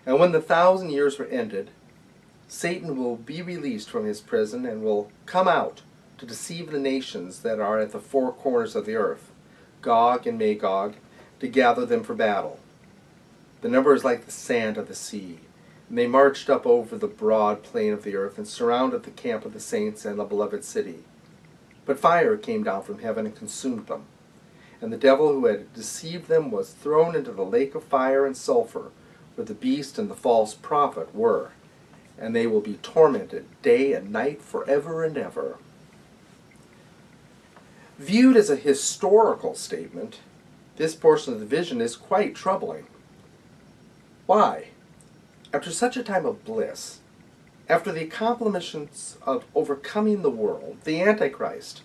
And when the 1,000 years were ended, Satan will be released from his prison and will come out to deceive the nations that are at the four corners of the earth, Gog and Magog, to gather them for battle. The number is like the sand of the sea. And they marched up over the broad plain of the earth and surrounded the camp of the saints and the beloved city. But fire came down from heaven and consumed them. And the devil who had deceived them was thrown into the lake of fire and sulfur, where the beast and the false prophet were. And they will be tormented day and night forever and ever. Viewed as a historical statement, this portion of the vision is quite troubling. Why? After such a time of bliss, after the accomplishments of overcoming the world, the Antichrist,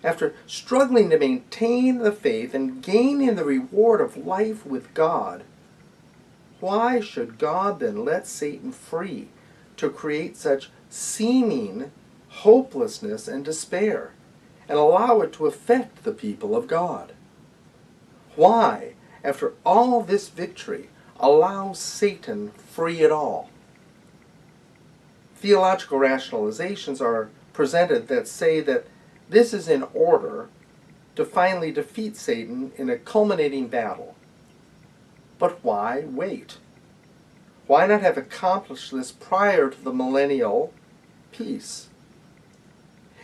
after struggling to maintain the faith and gaining the reward of life with God, why should God then let Satan free to create such seeming hopelessness and despair, and allow it to affect the people of God? Why, after all this victory, allow Satan free at all? Theological rationalizations are presented that say that this is in order to finally defeat Satan in a culminating battle. But why wait? Why not have accomplished this prior to the millennial peace?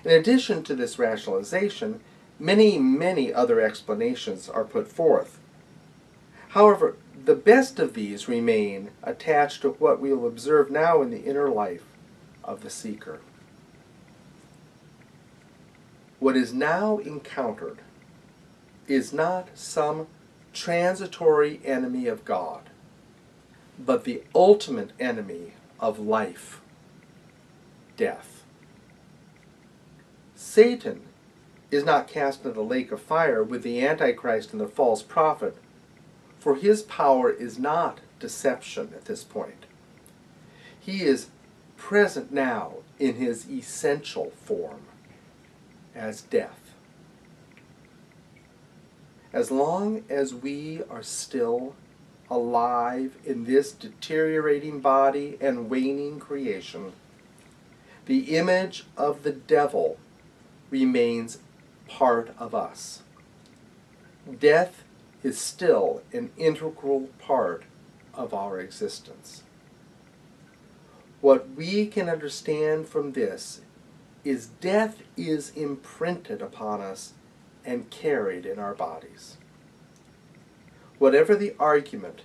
In addition to this rationalization, many other explanations are put forth. However, the best of these remain attached to what we will observe now in the inner life of the seeker. What is now encountered is not some transitory enemy of God, but the ultimate enemy of life, death. Satan is not cast into the lake of fire with the Antichrist and the false prophet, for his power is not deception at this point. He is present now in his essential form, as death. As long as we are still alive in this deteriorating body and waning creation, the image of the devil remains part of us. Death is still an integral part of our existence. What we can understand from this is death is imprinted upon us and carried in our bodies. Whatever the argument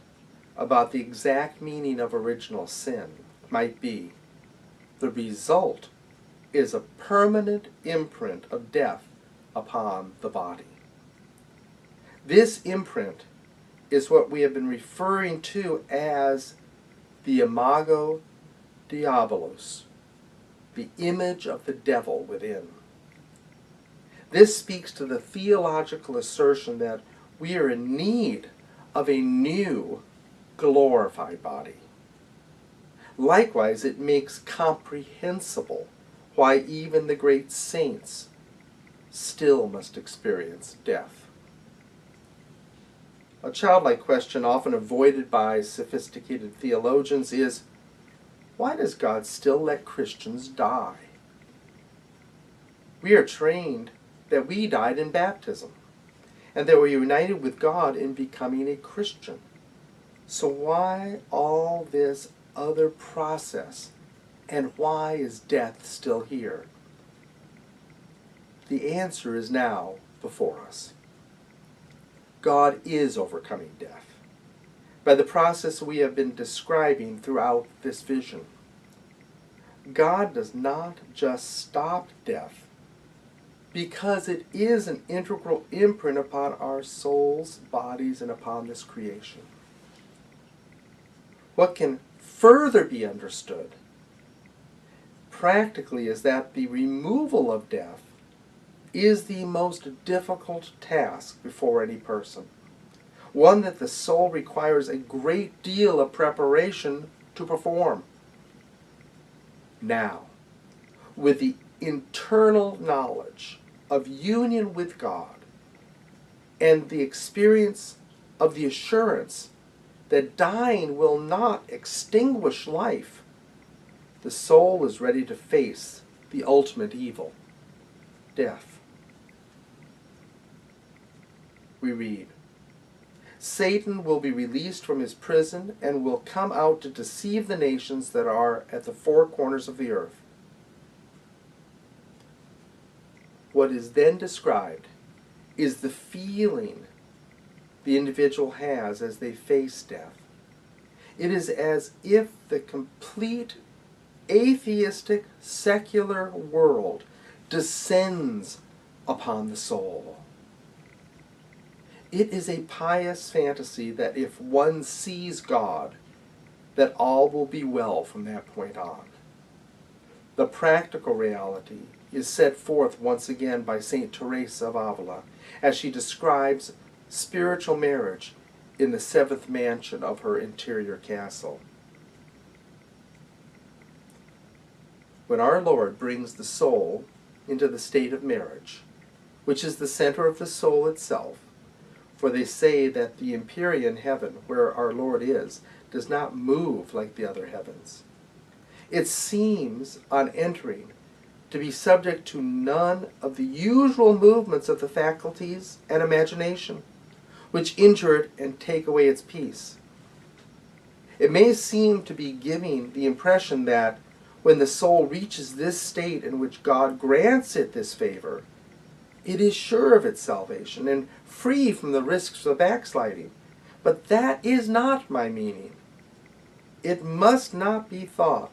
about the exact meaning of original sin might be, the result is a permanent imprint of death upon the body. This imprint is what we have been referring to as the imago diabolos, the image of the devil within. This speaks to the theological assertion that we are in need of a new glorified body. Likewise, it makes comprehensible why even the great saints still must experience death. A childlike question often avoided by sophisticated theologians is, why does God still let Christians die? We are trained that we died in baptism, and that we're united with God in becoming a Christian. So why all this other process, and why is death still here? The answer is now before us. God is overcoming death by the process we have been describing throughout this vision. God does not just stop death because it is an integral imprint upon our souls, bodies, and upon this creation. What can further be understood practically is that the removal of death is the most difficult task before any person, one that the soul requires a great deal of preparation to perform. Now, with the internal knowledge of union with God and the experience of the assurance that dying will not extinguish life. The soul is ready to face the ultimate evil, death. We read, Satan will be released from his prison and will come out to deceive the nations that are at the four corners of the earth. What is then described is the feeling the individual has as they face death. It is as if the complete atheistic, secular world descends upon the soul. It is a pious fantasy that if one sees God, that all will be well from that point on. The practical reality is set forth once again by St. Teresa of Avila as she describes spiritual marriage in the seventh mansion of her interior castle. When our Lord brings the soul into the state of marriage, which is the center of the soul itself, for they say that the empyrean heaven, where our Lord is, does not move like the other heavens. It seems, on entering, to be subject to none of the usual movements of the faculties and imagination, which injure it and take away its peace. It may seem to be giving the impression that when the soul reaches this state in which God grants it this favor, it is sure of its salvation and free from the risks of backsliding. But that is not my meaning. It must not be thought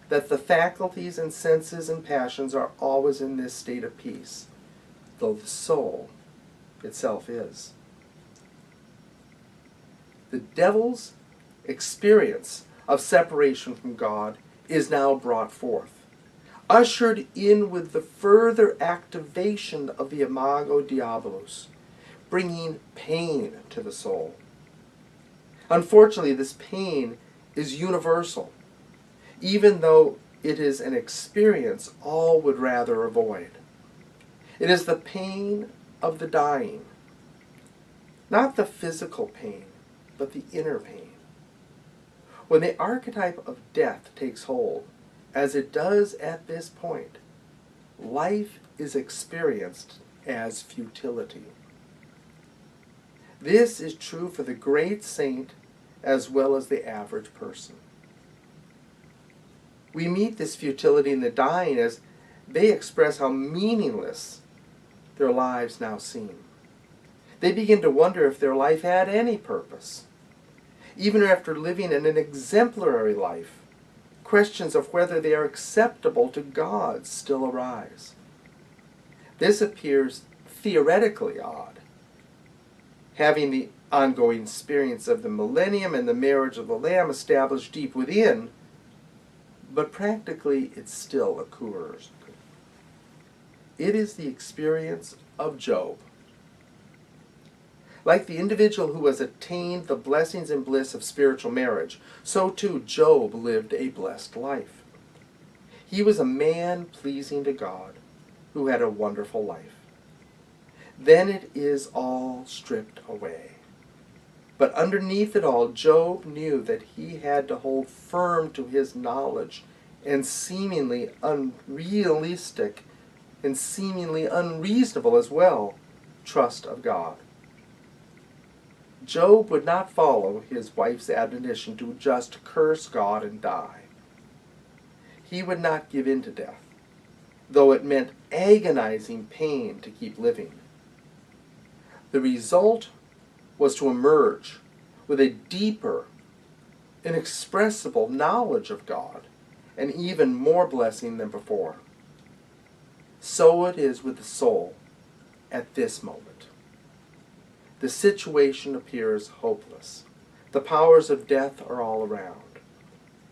that the faculties and senses and passions are always in this state of peace, though the soul itself is. The devil's experience of separation from God is now brought forth, ushered in with the further activation of the imago diabolus, bringing pain to the soul. Unfortunately, this pain is universal, even though it is an experience all would rather avoid. It is the pain of the dying, not the physical pain, but the inner pain. When the archetype of death takes hold, as it does at this point, life is experienced as futility. This is true for the great saint as well as the average person. We meet this futility in the dying as they express how meaningless their lives now seem. They begin to wonder if their life had any purpose. Even after living an exemplary life, questions of whether they are acceptable to God still arise. This appears theoretically odd. Having the ongoing experience of the millennium and the marriage of the Lamb established deep within, but practically it still occurs. It is the experience of Job. Like the individual who has attained the blessings and bliss of spiritual marriage, so too Job lived a blessed life. He was a man pleasing to God who had a wonderful life. Then it is all stripped away. But underneath it all, Job knew that he had to hold firm to his knowledge and seemingly unrealistic and seemingly unreasonable as well trust of God. Job would not follow his wife's admonition to just curse God and die. He would not give in to death, though it meant agonizing pain to keep living. The result was to emerge with a deeper, inexpressible knowledge of God, and even more blessing than before. So it is with the soul at this moment. The situation appears hopeless. The powers of death are all around,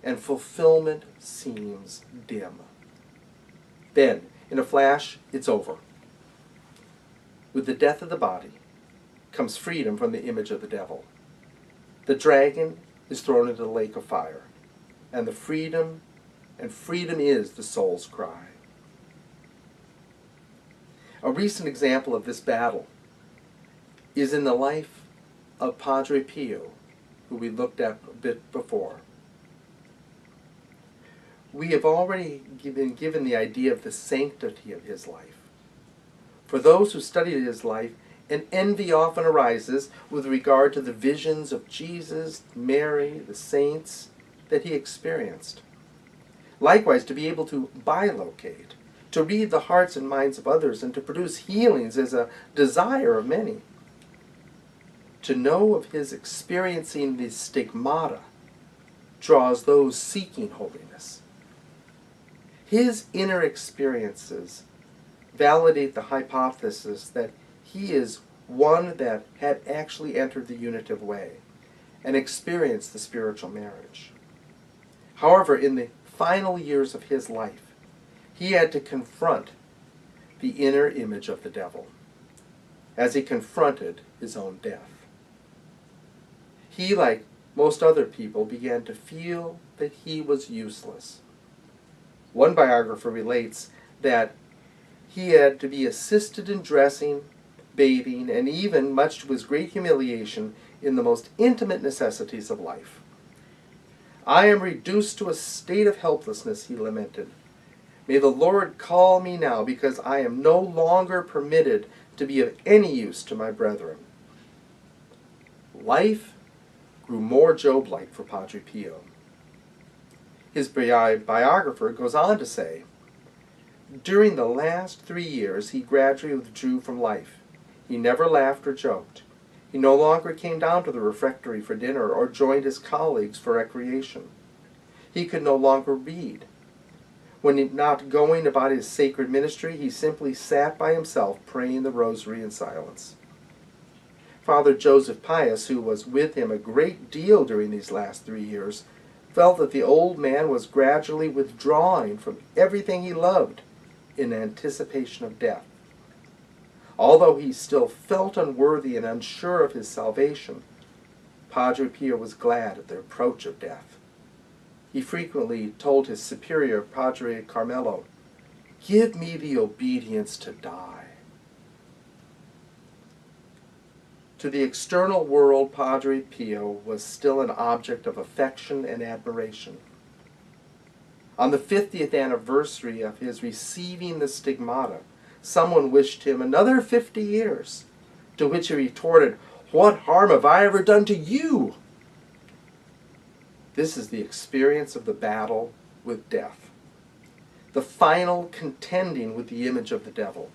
and fulfillment seems dim. Then, in a flash, it's over. With the death of the body comes freedom from the image of the devil. The dragon is thrown into the lake of fire, and freedom is the soul's cry. A recent example of this battle is in the life of Padre Pio, who we looked at a bit before. We have already been given the idea of the sanctity of his life. For those who study his life, an envy often arises with regard to the visions of Jesus, Mary, the saints that he experienced. Likewise, to be able to bilocate, to read the hearts and minds of others, and to produce healings is a desire of many. To know of his experiencing the stigmata draws those seeking holiness. His inner experiences validate the hypothesis that he is one that had actually entered the unitive way and experienced the spiritual marriage. However, in the final years of his life, he had to confront the inner image of the devil as he confronted his own death. He, like most other people, began to feel that he was useless. One biographer relates that he had to be assisted in dressing, bathing, and even, much to his great humiliation, in the most intimate necessities of life. "I am reduced to a state of helplessness," he lamented. "May the Lord call me now, because I am no longer permitted to be of any use to my brethren." Life grew more Job-like for Padre Pio. His biographer goes on to say, "During the last 3 years he gradually withdrew from life. He never laughed or joked. He no longer came down to the refectory for dinner or joined his colleagues for recreation. He could no longer read. When not going about his sacred ministry, he simply sat by himself praying the rosary in silence." Father Joseph Pius, who was with him a great deal during these last 3 years, felt that the old man was gradually withdrawing from everything he loved in anticipation of death. Although he still felt unworthy and unsure of his salvation, Padre Pio was glad at the approach of death. He frequently told his superior, Padre Carmelo, "Give me the obedience to die." To the external world, Padre Pio was still an object of affection and admiration. On the 50th anniversary of his receiving the stigmata, someone wished him another 50 years, to which he retorted, "What harm have I ever done to you?" This is the experience of the battle with death, the final contending with the image of the devil.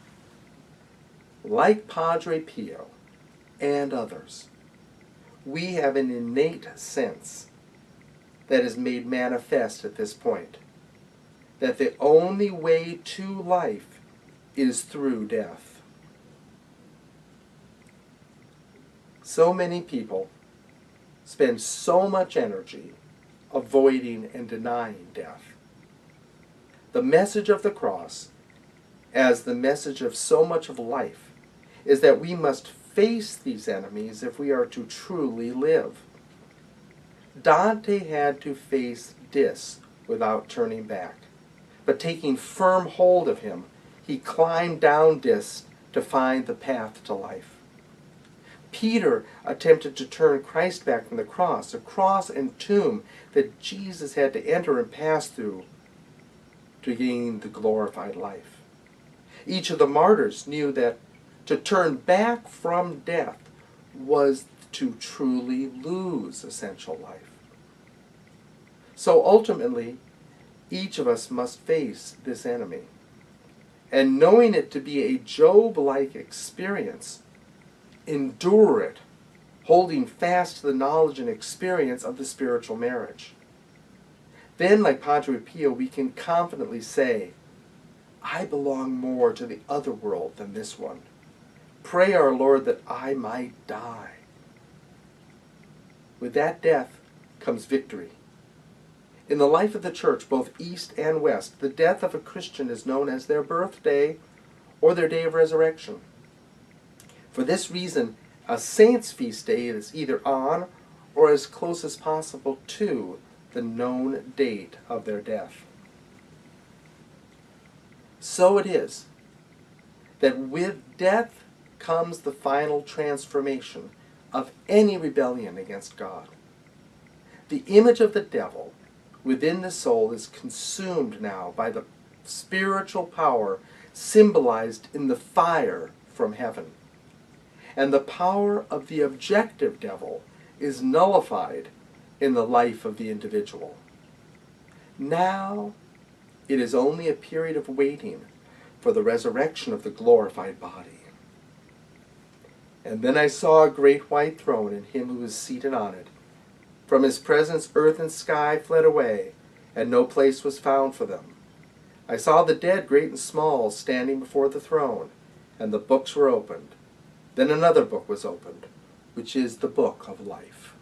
Like Padre Pio and others, we have an innate sense that is made manifest at this point, that the only way to life is through death. So many people spend so much energy avoiding and denying death. The message of the cross, as the message of so much of life, is that we must face these enemies if we are to truly live. Dante had to face Dis without turning back, but taking firm hold of him, he climbed down Dis to find the path to life. Peter attempted to turn Christ back from the cross, a cross and tomb that Jesus had to enter and pass through to gain the glorified life. Each of the martyrs knew that to turn back from death was to truly lose essential life. So ultimately, each of us must face this enemy. And knowing it to be a Job-like experience, endure it, holding fast to the knowledge and experience of the spiritual marriage. Then, like Padre Pio, we can confidently say, "I belong more to the other world than this one. Pray our Lord that I might die." With that death comes victory. In the life of the Church, both East and West, the death of a Christian is known as their birthday or their day of resurrection. For this reason, a saint's feast day is either on or as close as possible to the known date of their death. So it is that with death comes the final transformation of any rebellion against God. The image of the devil within the soul is consumed now by the spiritual power symbolized in the fire from heaven. And the power of the objective devil is nullified in the life of the individual. Now it is only a period of waiting for the resurrection of the glorified body. And then I saw a great white throne and him who was seated on it. From his presence earth and sky fled away, and no place was found for them. I saw the dead, great and small, standing before the throne, and the books were opened. Then another book was opened, which is the book of life.